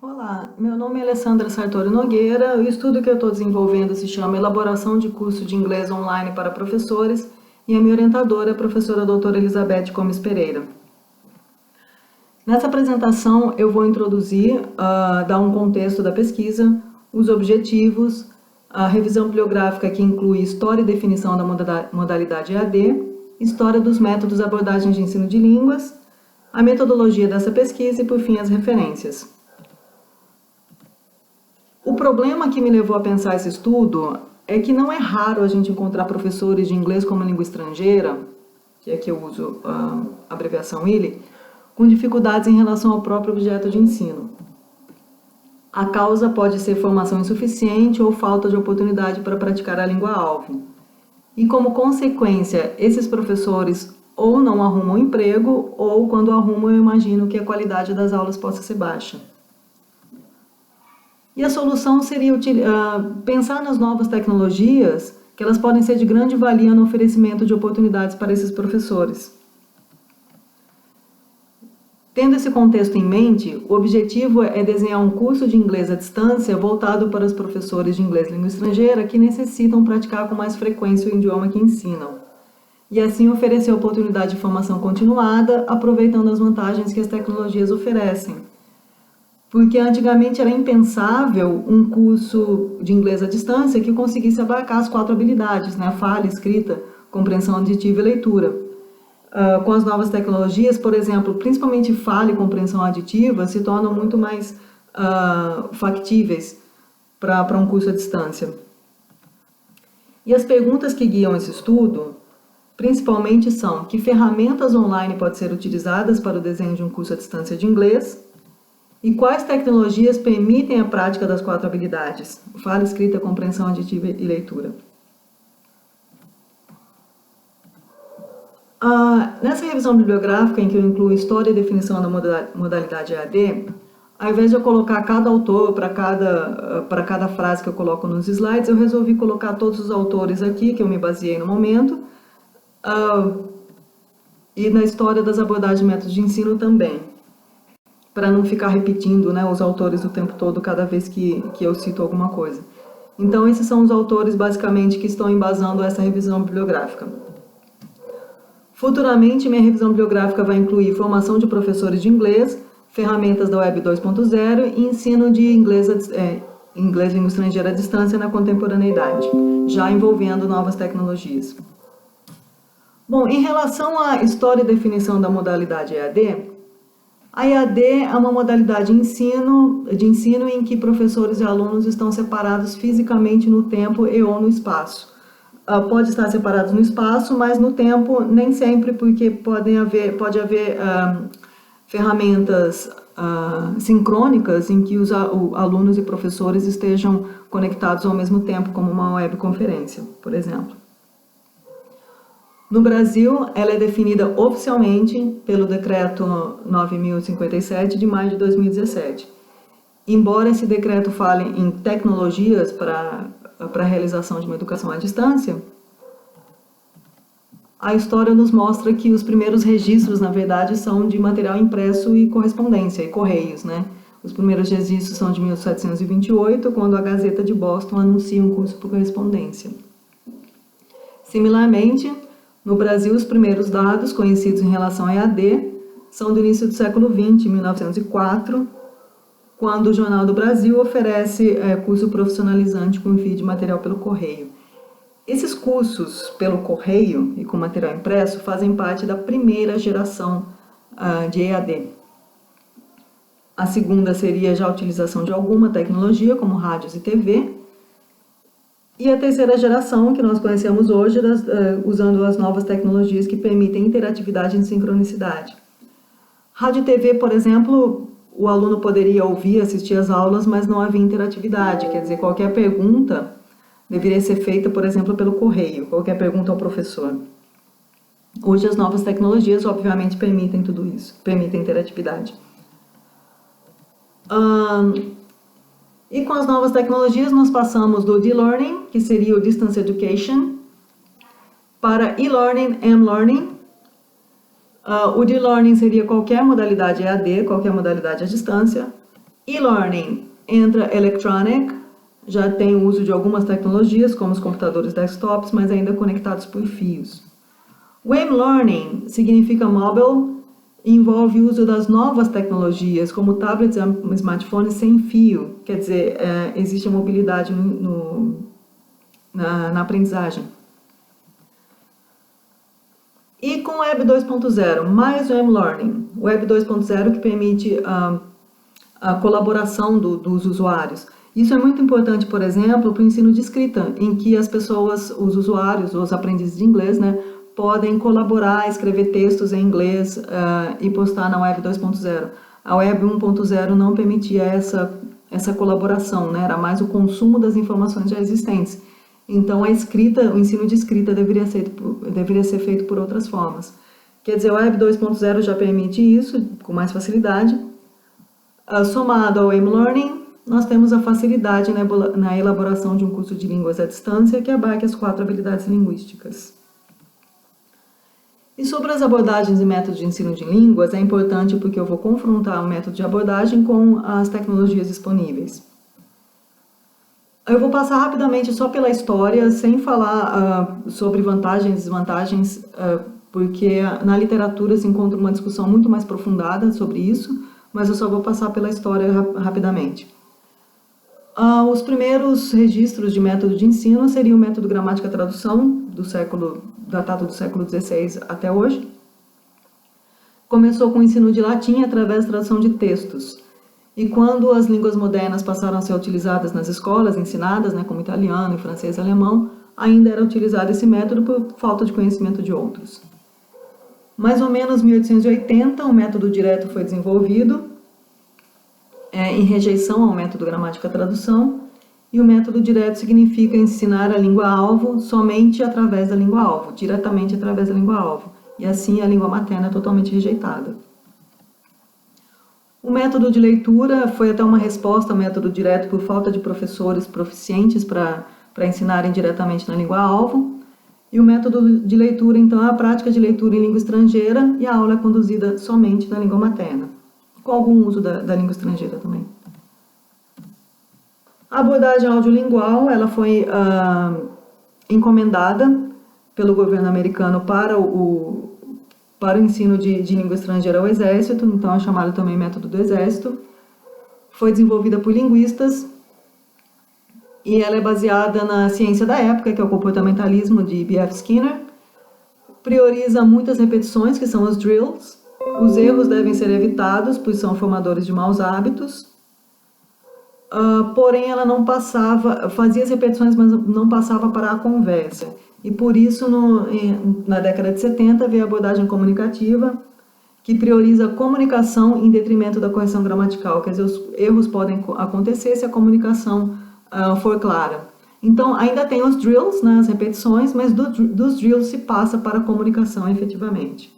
Olá, meu nome é Alessandra Sartori Nogueira. O estudo que eu estou desenvolvendo se chama Elaboração de Curso de Inglês Online para Professores e a minha orientadora é a professora doutora Elizabeth Gomes Pereira. Nessa apresentação eu vou introduzir, dar um contexto da pesquisa, os objetivos, a revisão bibliográfica que inclui história e definição da modalidade EAD, história dos métodos e abordagens de ensino de línguas, a metodologia dessa pesquisa e, por fim, as referências. O problema que me levou a pensar esse estudo é que não é raro a gente encontrar professores de inglês como língua estrangeira, que é que eu uso a abreviação ILE, com dificuldades em relação ao próprio objeto de ensino. A causa pode ser formação insuficiente ou falta de oportunidade para praticar a língua-alvo. E como consequência, esses professores ou não arrumam emprego, ou quando arrumam eu imagino que a qualidade das aulas possa ser baixa. E a solução seria pensar nas novas tecnologias, que elas podem ser de grande valia no oferecimento de oportunidades para esses professores. Tendo esse contexto em mente, o objetivo é desenhar um curso de inglês à distância voltado para os professores de inglês língua estrangeira que necessitam praticar com mais frequência o idioma que ensinam. E assim oferecer oportunidade de formação continuada, aproveitando as vantagens que as tecnologias oferecem. Porque antigamente era impensável um curso de inglês à distância que conseguisse abarcar as 4 habilidades, né? Fala, escrita, compreensão auditiva e leitura. Com as novas tecnologias, por exemplo, principalmente fala e compreensão auditiva, se tornam muito mais factíveis para um curso à distância. E as perguntas que guiam esse estudo, principalmente são: que ferramentas online podem ser utilizadas para o desenho de um curso à distância de inglês? E quais tecnologias permitem a prática das 4 habilidades? Fala, escrita, compreensão auditiva e leitura. Nessa revisão bibliográfica, em que eu incluo história e definição da modalidade EAD, ao invés de eu colocar cada autor para cada frase que eu coloco nos slides, eu resolvi colocar todos os autores aqui, que eu me baseei no momento, e na história das abordagens e métodos de ensino também, para não ficar repetindo, né, os autores o tempo todo cada vez que eu cito alguma coisa. Então, esses são os autores, basicamente, que estão embasando essa revisão bibliográfica. Futuramente, minha revisão bibliográfica vai incluir formação de professores de inglês, ferramentas da Web 2.0 e ensino de inglês língua estrangeira à distância na contemporaneidade, já envolvendo novas tecnologias. Bom, em relação à história e definição da modalidade EAD, a EAD é uma modalidade de ensino em que professores e alunos estão separados fisicamente no tempo e ou no espaço. Pode estar separados no espaço, mas no tempo nem sempre, porque pode haver ferramentas sincrônicas em que os alunos e professores estejam conectados ao mesmo tempo, como uma webconferência, por exemplo. No Brasil, ela é definida oficialmente pelo Decreto 9.057 de maio de 2017. Embora esse decreto fale em tecnologias para a realização de uma educação à distância, a história nos mostra que os primeiros registros, na verdade, são de material impresso e correspondência, e correios, né? Os primeiros registros são de 1728, quando a Gazeta de Boston anuncia um curso por correspondência. Similarmente, no Brasil, os primeiros dados conhecidos em relação a EAD são do início do século XX, 1904, quando o Jornal do Brasil oferece curso profissionalizante com envio de material pelo correio. Esses cursos pelo correio e com material impresso fazem parte da primeira geração de EAD. A segunda seria já a utilização de alguma tecnologia, como rádios e TV. E a terceira geração, que nós conhecemos hoje, usando as novas tecnologias que permitem interatividade e sincronicidade. Rádio e TV, por exemplo, o aluno poderia ouvir, assistir às aulas, mas não havia interatividade. Quer dizer, qualquer pergunta deveria ser feita, por exemplo, pelo correio, qualquer pergunta ao professor. Hoje as novas tecnologias, obviamente, permitem tudo isso, permitem interatividade. E com as novas tecnologias, nós passamos do D-Learning, que seria o Distance Education, para E-Learning, M-Learning. O D-Learning seria qualquer modalidade EAD, qualquer modalidade à distância. E-learning entra electronic, já tem o uso de algumas tecnologias, como os computadores desktops, mas ainda conectados por fios. Web learning significa mobile e envolve o uso das novas tecnologias, como tablets e smartphones sem fio, quer dizer, existe a mobilidade na aprendizagem. E com Web 2.0, mais Web Learning, Web 2.0 que permite a colaboração dos usuários. Isso é muito importante, por exemplo, para o ensino de escrita, em que as pessoas, os usuários, os aprendizes de inglês, né, podem colaborar, escrever textos em inglês e postar na Web 2.0. A Web 1.0 não permitia essa colaboração, né, era mais o consumo das informações já existentes. Então, a escrita, o ensino de escrita deveria ser feito por outras formas. Quer dizer, a Web 2.0 já permite isso com mais facilidade. Somado ao M-Learning, nós temos a facilidade na elaboração de um curso de línguas à distância que abarca as 4 habilidades linguísticas. E sobre as abordagens e métodos de ensino de línguas, é importante porque eu vou confrontar o método de abordagem com as tecnologias disponíveis. Eu vou passar rapidamente só pela história, sem falar sobre vantagens e desvantagens, porque na literatura se encontra uma discussão muito mais aprofundada sobre isso, mas eu só vou passar pela história rapidamente. Os primeiros registros de método de ensino seriam o método gramática-tradução, datado do século XVI até hoje. Começou com o ensino de latim através da tradução de textos. E quando as línguas modernas passaram a ser utilizadas nas escolas, ensinadas, né, como italiano, francês e alemão, ainda era utilizado esse método por falta de conhecimento de outros. Mais ou menos em 1880, o método direto foi desenvolvido, em rejeição ao método gramática-tradução, e o método direto significa ensinar a língua-alvo somente através da língua-alvo, diretamente através da língua-alvo, e assim a língua materna é totalmente rejeitada. O método de leitura foi até uma resposta ao método direto por falta de professores proficientes para ensinarem diretamente na língua-alvo. E o método de leitura, então, é a prática de leitura em língua estrangeira e a aula é conduzida somente na língua materna, com algum uso da língua estrangeira também. A abordagem audiolingual, ela foi encomendada pelo governo americano para o ensino de língua estrangeira ao Exército, então é chamado também método do Exército. Foi desenvolvida por linguistas e ela é baseada na ciência da época, que é o comportamentalismo de B.F. Skinner. Prioriza muitas repetições, que são os drills. Os erros devem ser evitados, pois são formadores de maus hábitos. Porém, ela não fazia as repetições, mas não passava para a conversa. E por isso, na década de 70, veio a abordagem comunicativa, que prioriza a comunicação em detrimento da correção gramatical. Quer dizer, os erros podem acontecer se a comunicação for clara. Então, ainda tem os drills, né, as repetições, mas dos drills se passa para a comunicação efetivamente.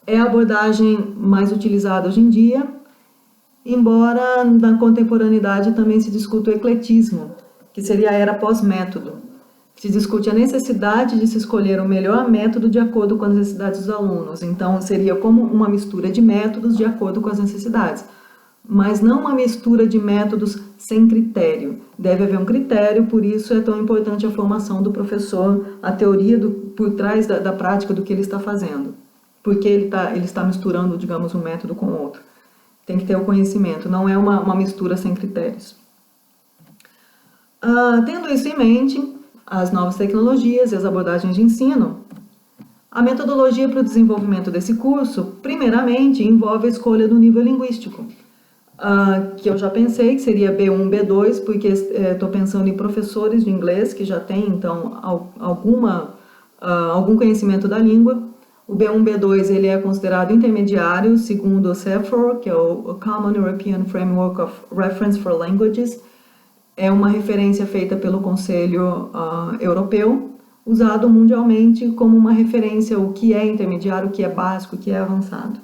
É a abordagem mais utilizada hoje em dia, embora na contemporaneidade também se discuta o ecletismo, que seria a era pós-método. Se discute a necessidade de se escolher o melhor método de acordo com as necessidades dos alunos. Então, seria como uma mistura de métodos de acordo com as necessidades, mas não uma mistura de métodos sem critério. Deve haver um critério, por isso é tão importante a formação do professor, a teoria por trás da prática do que ele está fazendo, porque ele está misturando, digamos, um método com outro. Tem que ter o conhecimento, não é uma mistura sem critérios. Tendo isso em mente, as novas tecnologias e as abordagens de ensino, a metodologia para o desenvolvimento desse curso, primeiramente, envolve a escolha do nível linguístico, que eu já pensei que seria B1, B2, porque estou pensando em professores de inglês que já têm, então, algum conhecimento da língua. O B1, B2 ele é considerado intermediário, segundo o CEFOR, que é o Common European Framework of Reference for Languages. É uma referência feita pelo Conselho Europeu, usado mundialmente como uma referência o que é intermediário, o que é básico, o que é avançado.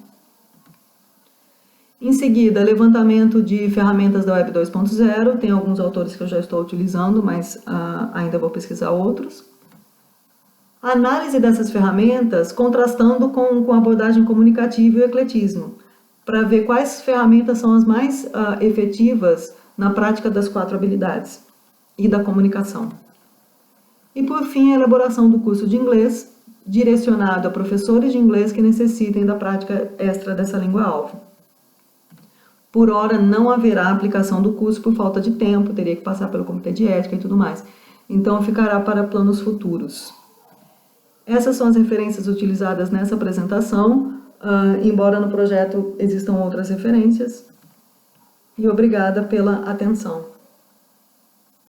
Em seguida, levantamento de ferramentas da Web 2.0, tem alguns autores que eu já estou utilizando, mas ainda vou pesquisar outros. Análise dessas ferramentas contrastando com a abordagem comunicativa e o ecletismo. para ver quais ferramentas são as mais efetivas na prática das 4 habilidades e da comunicação. E por fim, a elaboração do curso de inglês, direcionado a professores de inglês que necessitem da prática extra dessa língua-alvo. Por hora, não haverá aplicação do curso por falta de tempo, teria que passar pelo comitê de ética e tudo mais. Então, ficará para planos futuros. Essas são as referências utilizadas nessa apresentação, embora no projeto existam outras referências. E obrigada pela atenção.